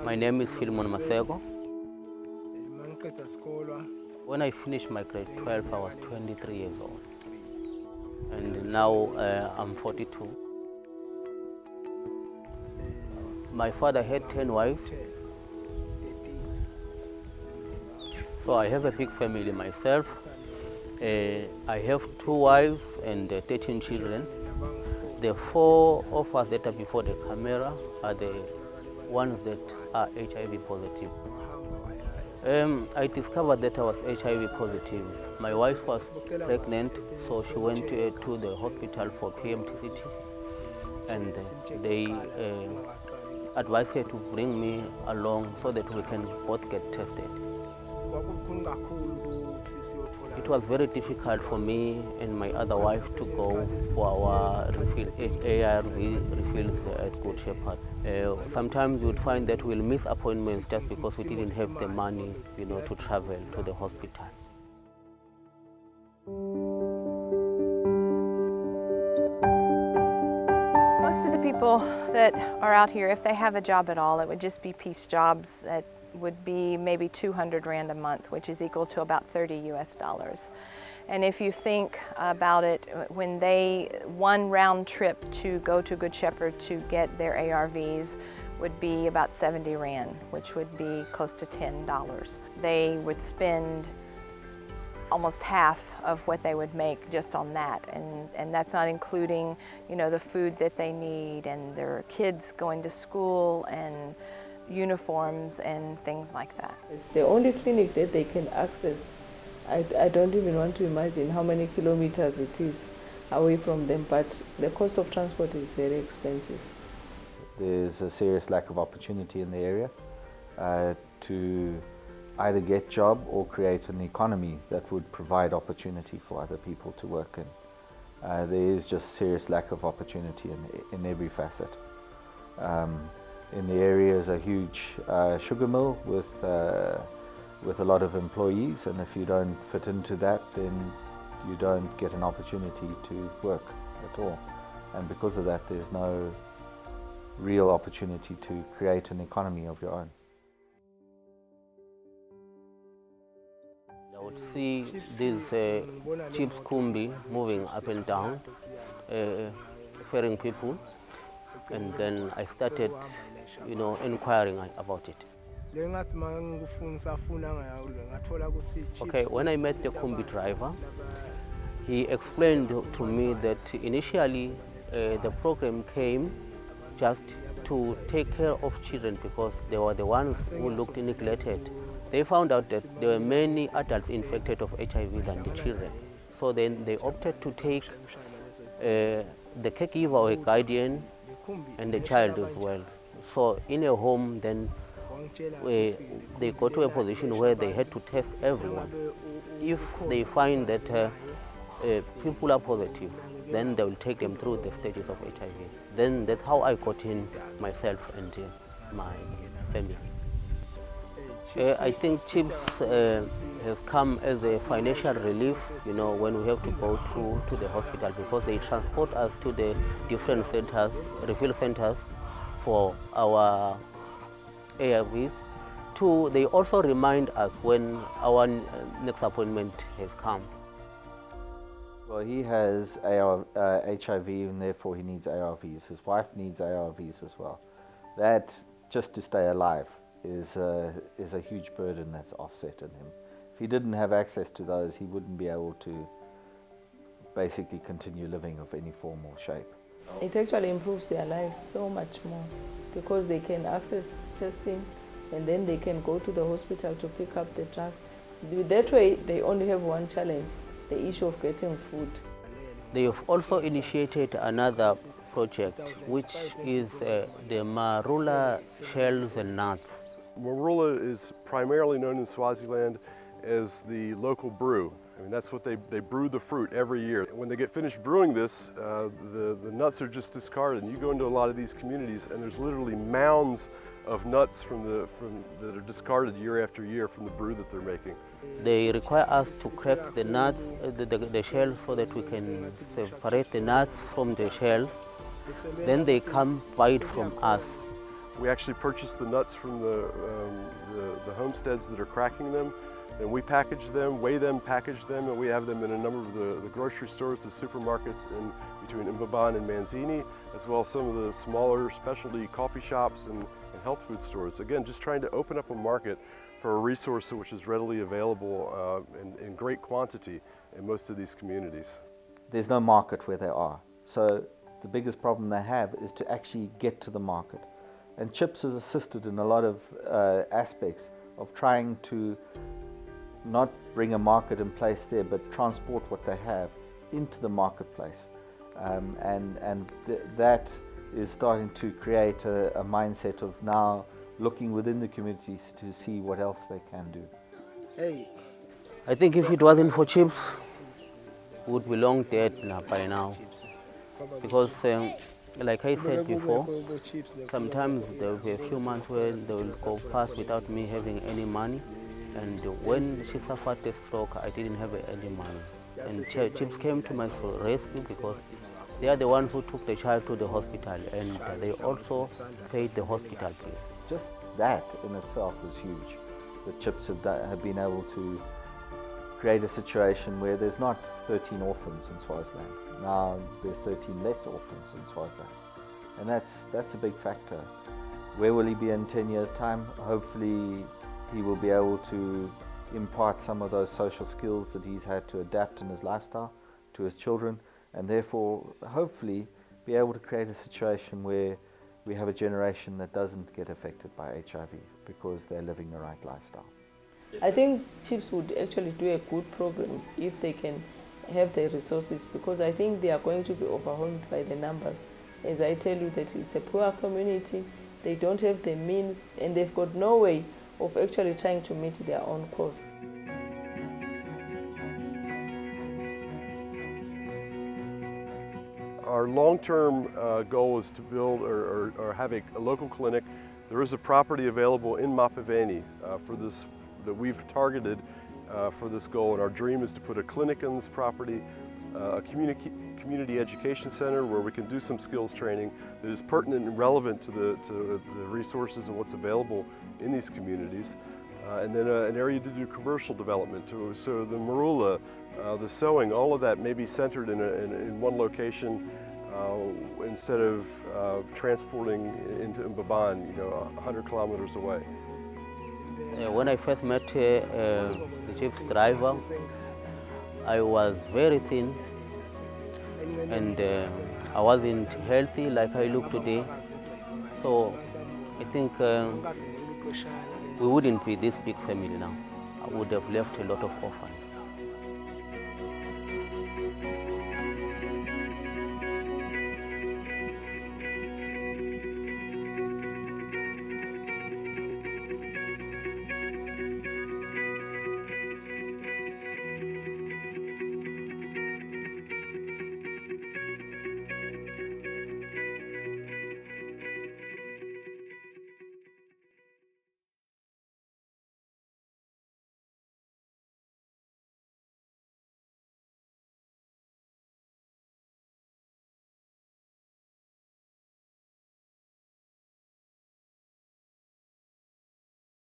My name is Filmon Masego. When I finished my grade 12, I was 23 years old. And now I'm 42. My father had 10 wives. So I have a big family myself. I have 2 wives and 13 children. The 4 of us that are before the camera are the ones that are HIV positive. I discovered that I was HIV positive. My wife was pregnant, so she went to the hospital for PMTCT, and they advised her to bring me along so that we can both get tested. It was very difficult for me and my other wife to go for our ARV refills at Good Shepherd. Sometimes we would find that we'll miss appointments just because we didn't have the money, to travel to the hospital. Most of the people that are out here, if they have a job at all, it would just be piece jobs that would be maybe 200 Rand a month, which is equal to about $30 US. And if you think about it, when one round trip to go to Good Shepherd to get their ARVs would be about 70 Rand, which would be close to $10. They would spend almost half of what they would make just on that, and that's not including, the food that they need and their kids going to school and uniforms and things like that. It's the only clinic that they can access. I don't even want to imagine how many kilometers it is away from them, but the cost of transport is very expensive. There's a serious lack of opportunity in the area to either get job or create an economy that would provide opportunity for other people to work in. There is just serious lack of opportunity in every facet. In the area is a huge sugar mill with a lot of employees, and if you don't fit into that, then you don't get an opportunity to work at all. And because of that, there's no real opportunity to create an economy of your own. I would see these chips kumbi moving up and down, ferrying people, and then I started inquiring about it. Okay, when I met the Kumbi driver, he explained to me that initially the program came just to take care of children because they were the ones who looked neglected. They found out that there were many adults infected of HIV than the children. So then they opted to take the caregiver or a guardian and the child as well. So in a home, then they got to a position where they had to test everyone. If they find that people are positive, then they will take them through the stages of HIV. Then that's how I got in myself and my family. I think CHIPS has come as a financial relief, when we have to go to the hospital, because they transport us to the different centers, refill centers for our ARVs. They also remind us when our next appointment has come. Well, he has HIV and therefore he needs ARVs. His wife needs ARVs as well. That, just to stay alive, is a huge burden that's offset in him. If he didn't have access to those, he wouldn't be able to basically continue living of any form or shape. It actually improves their lives so much more because they can access testing and then they can go to the hospital to pick up the drugs. That way, they only have one challenge, the issue of getting food. They have also initiated another project, which is the marula shells and nuts. Marula is primarily known in Swaziland as the local brew. I mean, that's what they brew the fruit every year. When they get finished brewing this, the nuts are just discarded. And you go into a lot of these communities and there's literally mounds of nuts that are discarded year after year from the brew that they're making. They require us to crack the nuts, the shells, so that we can separate the nuts from the shells. Then they come buy it from us. We actually purchase the nuts from the homesteads that are cracking them, and we package them, weigh them, package them, and we have them in a number of the grocery stores, the supermarkets between Mbabane and Manzini, as well as some of the smaller specialty coffee shops and health food stores. Again, just trying to open up a market for a resource which is readily available in great quantity in most of these communities. There's no market where they are, so the biggest problem they have is to actually get to the market. And CHIPS has assisted in a lot of aspects of trying to not bring a market in place there, but transport what they have into the marketplace. That is starting to create a mindset of now looking within the communities to see what else they can do. I think if it wasn't for CHIPS, we would be long dead by now. Because like I said before, sometimes there will be a few months where they will go past without me having any money. And when she suffered a stroke, I didn't have any money. And CHIPS came to my rescue because they are the ones who took the child to the hospital, and they also paid the hospital bill. Just that in itself is huge. The CHIPS have been able to create a situation where there's not 13 orphans in Swaziland. Now there's 13 less orphans in Swaziland. And that's a big factor. Where will he be in 10 years' time? Hopefully he will be able to impart some of those social skills that he's had to adapt in his lifestyle to his children, and therefore hopefully be able to create a situation where we have a generation that doesn't get affected by HIV because they're living the right lifestyle. I think CHIPS would actually do a good program if they can have the resources, because I think they are going to be overwhelmed by the numbers. As I tell you, that it's a poor community, they don't have the means, and they've got no way of actually trying to meet their own cause. Our long-term goal is to build or have a local clinic. There is a property available in Maphiveni for this that we've targeted for this goal, and our dream is to put a clinic on this property, a community education center where we can do some skills training that is pertinent and relevant to the resources and what's available in these communities, and then an area to do commercial development. So the marula, the sewing, all of that may be centered in one location instead of transporting into Mbabane, 100 kilometers away. When I first met the CHIPS driver, I was very thin, and I wasn't healthy like I look today. So I think we wouldn't be this big family now. I would have left a lot of orphans.